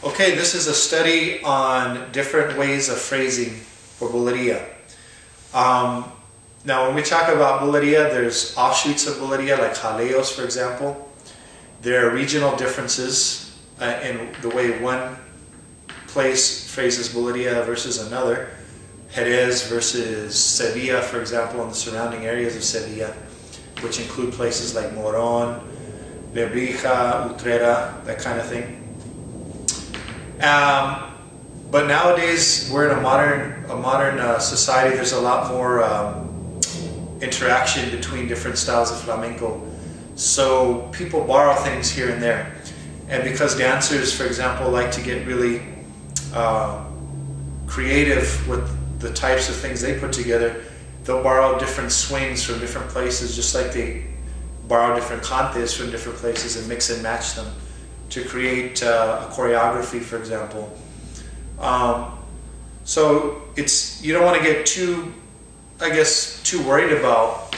Okay, this is a study on different ways of phrasing for Buleria. Now when we talk about Buleria, there's offshoots of Buleria like jaleos, for example. There are regional differences in the way one place phrases Buleria versus another. Jerez versus Sevilla, for example, and the surrounding areas of Sevilla, which include places like Moron, Lebrija, Utrera, that kind of thing. But nowadays we're in a modern society. There's a lot more interaction between different styles of flamenco. So people borrow things here and there. And because dancers, for example, like to get really creative with the types of things they put together, they'll borrow different swings from different places, just like they borrow different cantes from different places and mix and match them to create a choreography, for example. So you don't want to get too worried about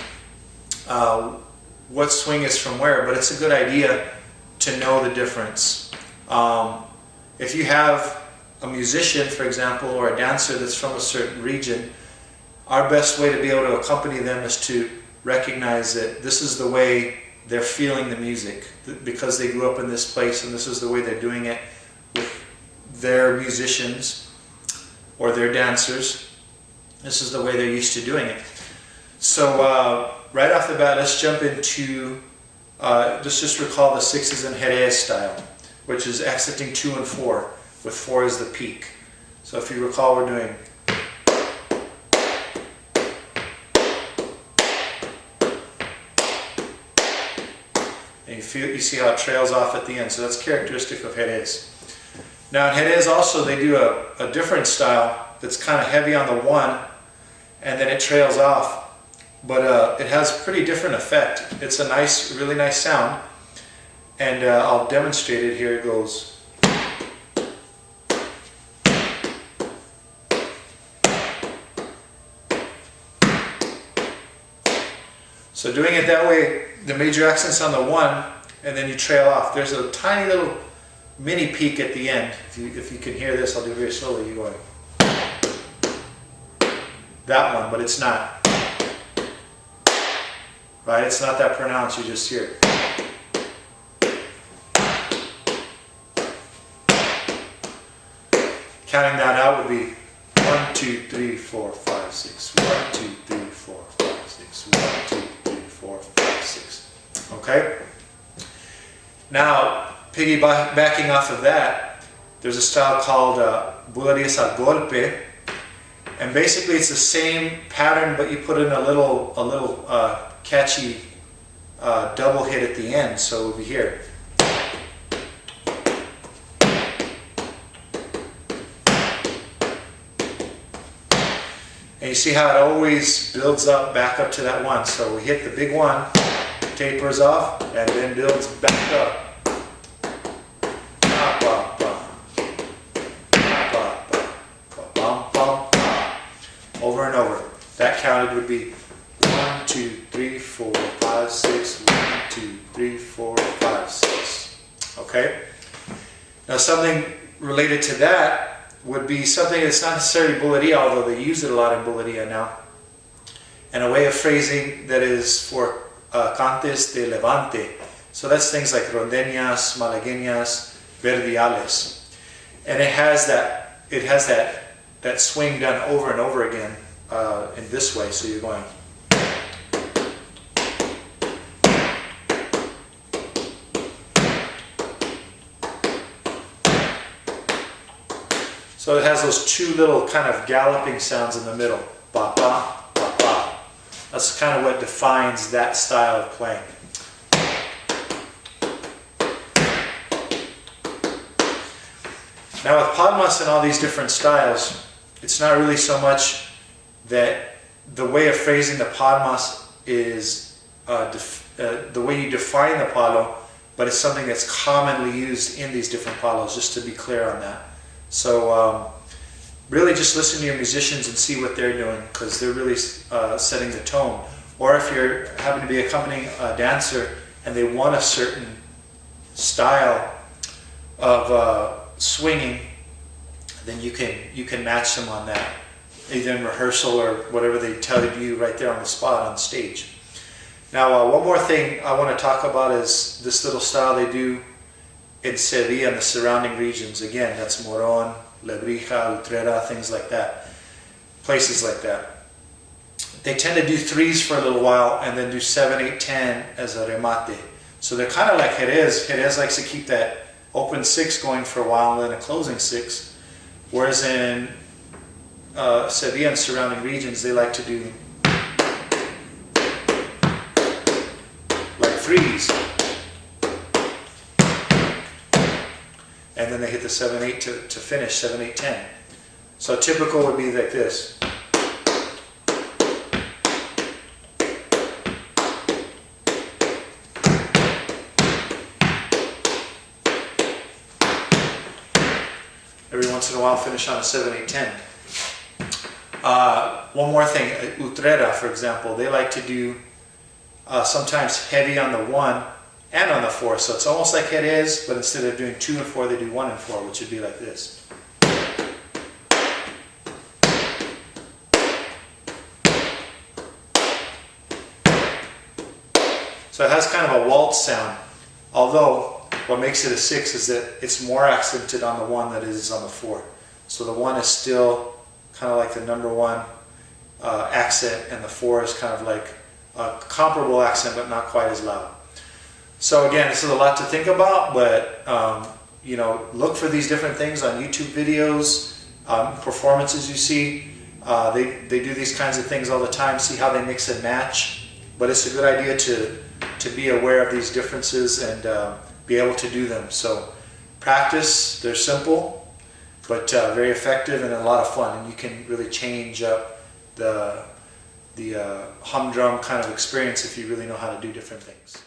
what swing is from where, but it's a good idea to know the difference. If you have a musician, for example, or a dancer that's from a certain region, our best way to be able to accompany them is to recognize that this is the way they're feeling the music, because they grew up in this place and this is the way they're doing it with their musicians or their dancers. This is the way they're used to doing it. So right off the bat, let's jump into, let's just recall the sixes and Jerez style, which is exiting 2 and 4, with 4 as the peak. So if you recall, we're doing and you see how it trails off at the end. So that's characteristic of Jerez. Now in Jerez also they do a different style that's kind of heavy on the 1 and then it trails off. But it has pretty different effect. It's a really nice sound. And I'll demonstrate it. Here it goes. So doing it that way, the major accent's on the 1, and then you trail off. There's a tiny little mini peak at the end. If you can hear this, I'll do it very slowly. You're going that one, but it's not. Right? It's not that pronounced. You just hear it. Counting that out would be 1, 2, 3, 4, 5, 6. 1, 2, 3, 4, 5, 6. 1, 2, 3, 4, 5, 6. Okay? Now, piggybacking off of that, there's a style called Buleria al golpe, and basically it's the same pattern, but you put in a little catchy double hit at the end. So over here. And you see how it always builds up back up to that 1. So we hit the big 1, tapers off, and then builds back up. Over and over. That counted would be 1, 2, 3, 4, 5, 6. 1, 2, 3, 4, 5, 6. Okay? Now something related to that would be something that's not necessarily Buleria, although they use it a lot in Buleria now, and a way of phrasing that is for cantes de levante. So that's things like rondeñas, malagueñas, verdiales, and it has that swing done over and over again in this way. So you're going. So it has those 2 little kind of galloping sounds in the middle. Ba ba ba ba. That's kind of what defines that style of playing. Now with palmas and all these different styles, it's not really so much that the way of phrasing the palmas is the way you define the palo, but it's something that's commonly used in these different palos, just to be clear on that. So really just listen to your musicians and see what they're doing, because they're really setting the tone. Or if you're happen to be accompanying a dancer and they want a certain style of swinging, then you can match them on that, either in rehearsal or whatever they tell you right there on the spot on stage. Now, one more thing I want to talk about is this little style they do in Sevilla and the surrounding regions. Again, that's Moron, Lebrija, Utrera, things like that, places like that. They tend to do threes for a little while and then do 7, 8, 10 as a remate. So they're kind of like Jerez. Jerez likes to keep that open 6 going for a while and then a closing 6. Whereas in Sevilla and surrounding regions, they like to do like threes. And then they hit the 7, 8 to finish, 7, 8, 10. So typical would be like this. Every once in a while finish on a 7, 8, 10. One more thing, Utrera, for example, they like to do sometimes heavy on the 1 and on the 4. So it's almost like Jerez, but instead of doing 2 and 4, they do 1 and 4, which would be like this. So it has kind of a waltz sound, although what makes it a 6 is that it's more accented on the 1 than it is on the 4. So the 1 is still kind of like the number 1 accent, and the 4 is kind of like a comparable accent, but not quite as loud. So again, this is a lot to think about, but you know, look for these different things on YouTube videos, performances you see. They do these kinds of things all the time, see how they mix and match. But it's a good idea to be aware of these differences and be able to do them. So practice, they're simple, but very effective and a lot of fun. And you can really change up the humdrum kind of experience if you really know how to do different things.